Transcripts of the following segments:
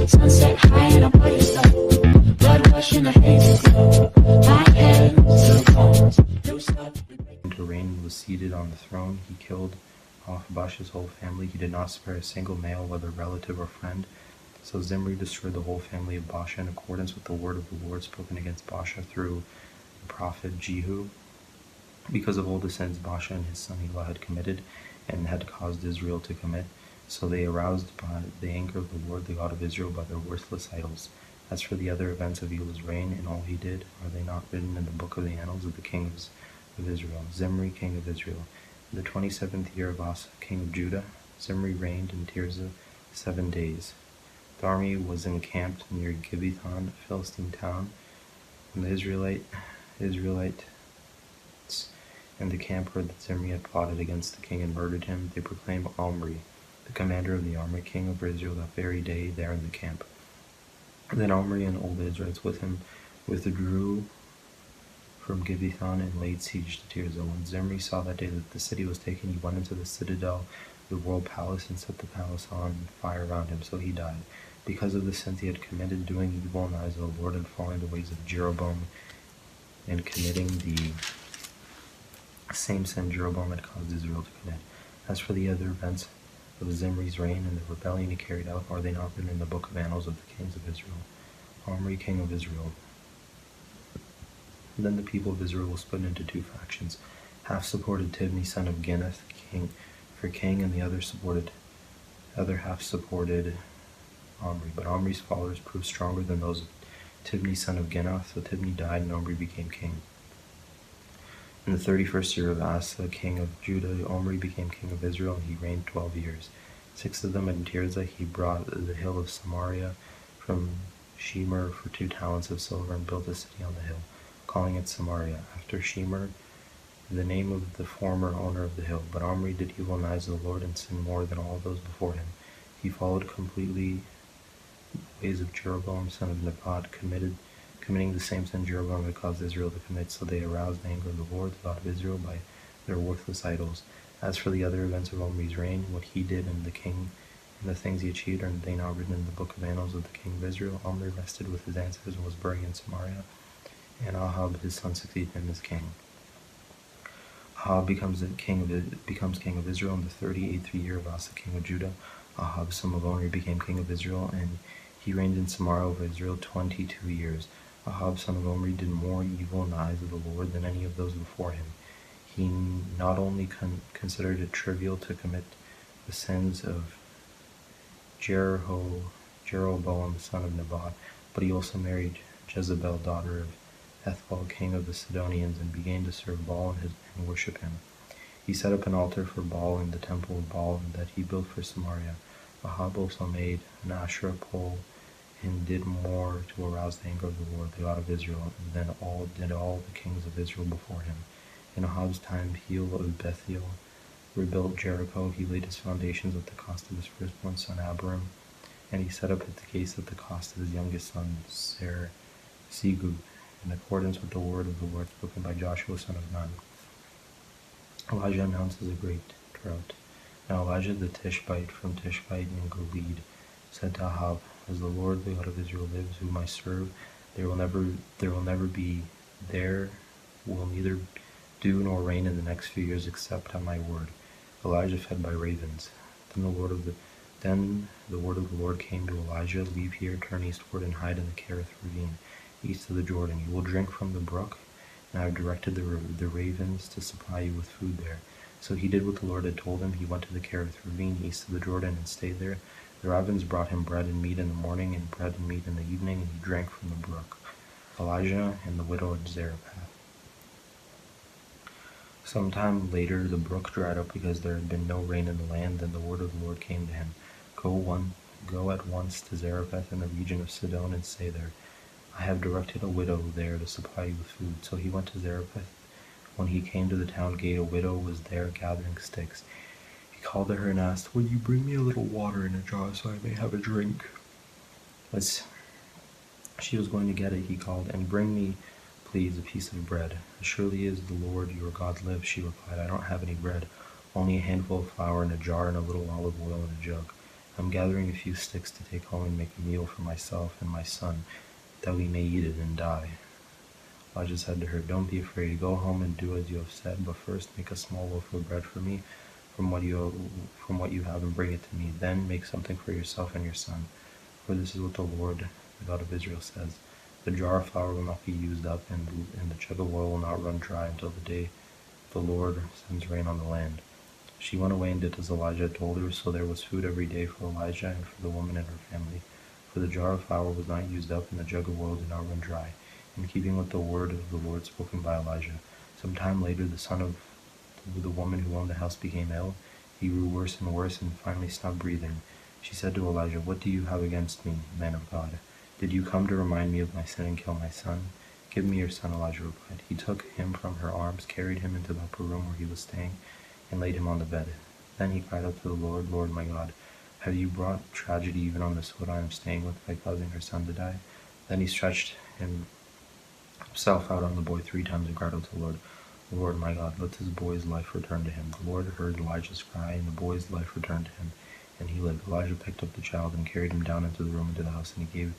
Sunset high and I'm by your side. Blood rush in the haze glow. My hands to the bones. No stop. To reign was seated on the throne. He killed off Baasha's whole family. He did not spare a single male, whether relative or friend. So Zimri destroyed the whole family of Baasha in accordance with the word of the Lord spoken against Baasha through the prophet Jehu, because of all the sins Baasha and his son Elah had committed and had caused Israel to commit. So they aroused by the anger of the Lord, the God of Israel, by their worthless idols. As for the other events of Elah's reign and all he did, are they not written in the book of the annals of the kings of Israel? Zimri, king of Israel. In the 27th year of Asa, king of Judah, Zimri reigned in Tirzah 7 days. The army was encamped near Gibbethon, a Philistine town, and the Israelites in the camp heard that Zimri had plotted against the king and murdered him. They proclaimed Omri, the commander of the army, king of Israel, that very day there in the camp. Then Omri and all the Israelites with him withdrew from Gibbethon and laid siege to Tirzah. When Zimri saw that day that the city was taken, he went into the citadel of the royal palace and set the palace on fire around him, so he died, because of the sins he had committed, doing evil in the eyes of the Lord and following the ways of Jeroboam, and committing the same sin Jeroboam had caused Israel to commit. As for the other events of Zimri's reign and the rebellion he carried out, are they not written in the book of annals of the kings of Israel? Omri, king of Israel. And then the people of Israel were split into 2 factions. Half supported Tibni, son of Ginath, king, and the other half supported Omri. But Omri's followers proved stronger than those of Tibni, son of Ginath, so Tibni died and Omri became king. In the 31st year of Asa, king of Judah, Omri became king of Israel, and he reigned 12 years. 6 of them in Tirzah. He brought the hill of Samaria from Shemer for 2 talents of silver and built a city on the hill, calling it Samaria, after Shemer, the name of the former owner of the hill. But Omri did evil in the eyes of the Lord and sinned more than all those before him. He followed completely the ways of Jeroboam, son of Nebat, committing the same sin Jeroboam had caused Israel to commit. So they aroused the anger of the Lord, the God of Israel, by their worthless idols. As for the other events of Omri's reign, what he did and the king, and the things he achieved, are they not written in the book of annals of the king of Israel? Omri rested with his ancestors and was buried in Samaria, and Ahab his son succeeded him as king. Ahab becomes king of Israel in the 38th year of Asa, king of Judah. Ahab, son of Omri, became king of Israel, and he reigned in Samaria over Israel 22 years. Ahab, son of Omri, did more evil in the eyes of the Lord than any of those before him. He not only considered it trivial to commit the sins of Jeroboam, son of Nebat, but he also married Jezebel, daughter of Ethbaal, king of the Sidonians, and began to serve Baal and worship him. He set up an altar for Baal in the temple of Baal that he built for Samaria. Ahab also made an Asherah pole and did more to arouse the anger of the Lord, the God of Israel, than all the kings of Israel before him. In Ahab's time, Heel of Bethiel rebuilt Jericho. He laid its foundations at the cost of his firstborn son Abiram, and he set up at the gates at the cost of his youngest son Segub, in accordance with the word of the Lord spoken by Joshua son of Nun. Elijah announces a great drought. Now Elijah the Tishbite from Tishbite in Gilead said to Ahab, "As the Lord, the God of Israel lives, whom I serve, there will neither dew nor rain in the next few years except at my word." Elijah fed by ravens. Then the word of the Lord came to Elijah, "Leave here, turn eastward, and hide in the Kerith ravine, east of the Jordan. You will drink from the brook, and I have directed the ravens to supply you with food there." So he did what the Lord had told him. He went to the Kerith ravine, east of the Jordan, and stayed there. The ravens brought him bread and meat in the morning, and bread and meat in the evening, and he drank from the brook. Elijah and the widow at Zarephath. Some time later the brook dried up because there had been no rain in the land. Then the word of the Lord came to him, Go at once to Zarephath in the region of Sidon, and stay there. I have directed a widow there to supply you with food." So he went to Zarephath. When he came to the town gate, a widow was there gathering sticks. He called to her and asked, "Will you bring me a little water in a jar so I may have a drink?" As she was going to get it, he called, "And bring me, please, a piece of bread." "As surely as the Lord your God lives," she replied, "I don't have any bread, only a handful of flour in a jar and a little olive oil in a jug." I'm gathering a few sticks to take home and make a meal for myself and my son, that we may eat it and die. Elijah said to her, Don't be afraid. Go home and do as you have said, but first make a small loaf of bread for me from what you have and bring it to me. Then make something for yourself and your son. For this is what the Lord, the God of Israel, says. The jar of flour will not be used up, and the jug of oil will not run dry until the day the Lord sends rain on the land. She went away and did as Elijah told her, so there was food every day for Elijah and for the woman and her family. For the jar of flour was not used up, and the jug of oil did not run dry, in keeping with the word of the Lord spoken by Elijah. Some time later, the son of the woman who owned the house became ill. He grew worse and finally stopped breathing. She said to Elijah, What do you have against me, man of God? Did you come to remind me of my sin and kill my son? Give me your son, Elijah replied. He took him from her arms, carried him into the upper room where he was staying, and laid him on the bed. Then he cried out to the Lord, Lord my God, have you brought tragedy even on this widow I am staying with by causing her son to die? Then he stretched himself out on the boy 3 times and cried out to the Lord, Lord my God, let this boy's life return to him. The Lord heard Elijah's cry, and the boy's life returned to him, and he lived. Elijah picked up the child and carried him down into the room into the house, and he gave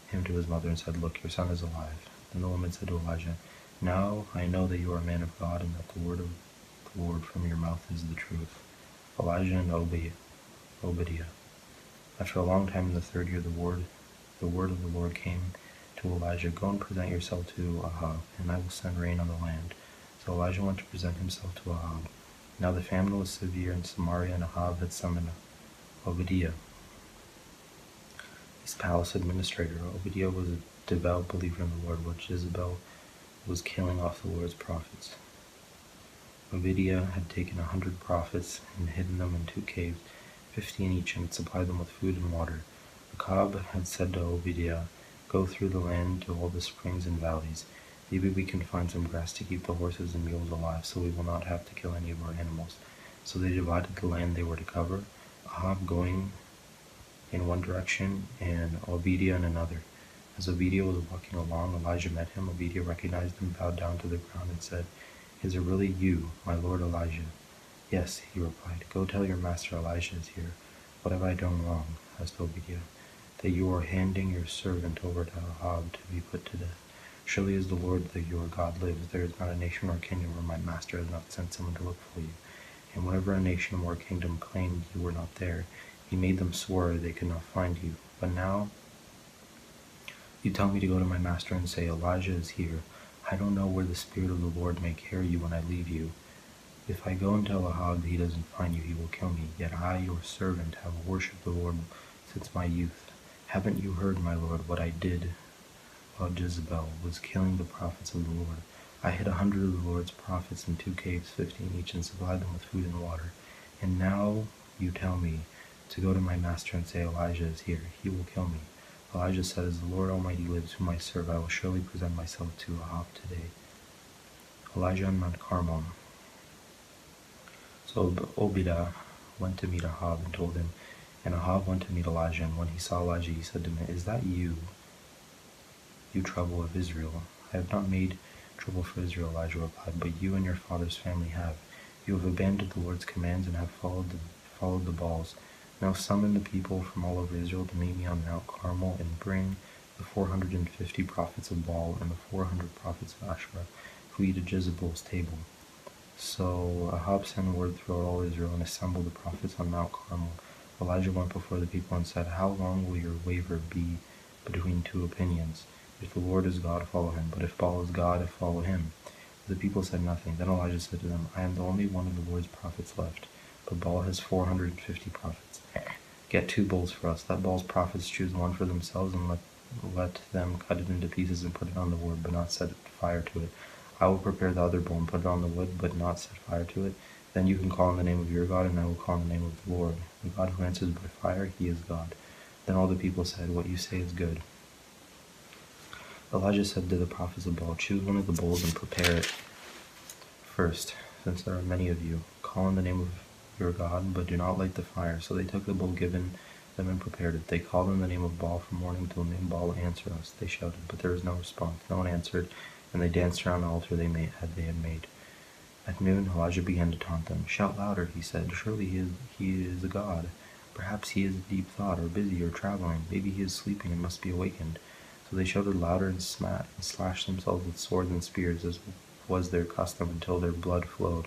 him to his mother and said, Look, your son is alive. Then the woman said to Elijah, Now I know that you are a man of God, and that the word of the Lord from your mouth is the truth. Elijah and Obadiah. After a long time in the 3rd year, the word of the Lord came to Elijah, Go and present yourself to Ahab, and I will send rain on the land. So Elijah went to present himself to Ahab. Now the famine was severe in Samaria, and Ahab had summoned Obadiah, his palace administrator. Obadiah was a devout believer in the Lord, while Jezebel was killing off the Lord's prophets. Obadiah had taken 100 prophets and hidden them in 2 caves, 50 in each, and supplied them with food and water. Ahab had said to Obadiah, Go through the land to all the springs and valleys. Maybe we can find some grass to keep the horses and mules alive, so we will not have to kill any of our animals. So they divided the land they were to cover, Ahab going in one direction and Obadiah in another. As Obadiah was walking along, Elijah met him. Obadiah recognized him, bowed down to the ground, and said, Is it really you, my lord Elijah? Yes, he replied. Go tell your master Elijah is here. What have I done wrong? Asked Obadiah. That you are handing your servant over to Ahab to be put to death. Surely as the Lord that your God lives, there is not a nation or kingdom where my master has not sent someone to look for you. And whenever a nation or kingdom claimed you were not there, he made them swear they could not find you. But now you tell me to go to my master and say, Elijah is here. I don't know where the Spirit of the Lord may carry you when I leave you. If I go and tell Ahab he doesn't find you, he will kill me. Yet I, your servant, have worshipped the Lord since my youth. Haven't you heard, my lord, what I did while Jezebel was killing the prophets of the Lord? I hid 100 of the Lord's prophets in 2 caves, 50 in each, and supplied them with food and water. And now you tell me to go to my master and say, Elijah is here. He will kill me. Elijah said, As the Lord Almighty lives, whom I serve, I will surely present myself to Ahab today. Elijah on Mount Carmel. So Obadiah went to meet Ahab and told him, and Ahab went to meet Elijah, and when he saw Elijah, he said to him, Is that you, you trouble of Israel? I have not made trouble for Israel, Elijah replied, but you and your father's family have. You have abandoned the Lord's commands and have followed the Baals. Now summon the people from all over Israel to meet me on Mount Carmel, and bring the 450 prophets of Baal and the 400 prophets of Asherah, who eat at Jezebel's table. So Ahab sent word throughout all Israel and assembled the prophets on Mount Carmel. Elijah went before the people and said, How long will your waver be between 2 opinions? If the Lord is God, follow him, but if Baal is God, follow him. The people said nothing. Then Elijah said to them, I am the only one of the Lord's prophets left, but Baal has 450 prophets. Get 2 bulls for us. Let Baal's prophets choose one for themselves, and let them cut it into pieces and put it on the wood, but not set fire to it. I will prepare the other bull and put it on the wood, but not set fire to it. Then you can call on the name of your God, and I will call on the name of the Lord. The God who answers by fire, he is God. Then all the people said, What you say is good. Elijah said to the prophets of Baal, Choose one of the bulls and prepare it first, since there are many of you. Call on the name of your God, but do not light the fire. So they took the bull given them and prepared it. They called on the name of Baal from morning till noon. Baal, answer us, they shouted, but there was no response. No one answered, and they danced around the altar they had made. At noon, Elijah began to taunt them. Shout louder, he said. Surely he is a god. Perhaps he is in deep thought, or busy, or traveling. Maybe he is sleeping and must be awakened. So they shouted louder and slashed themselves with swords and spears, as was their custom, until their blood flowed.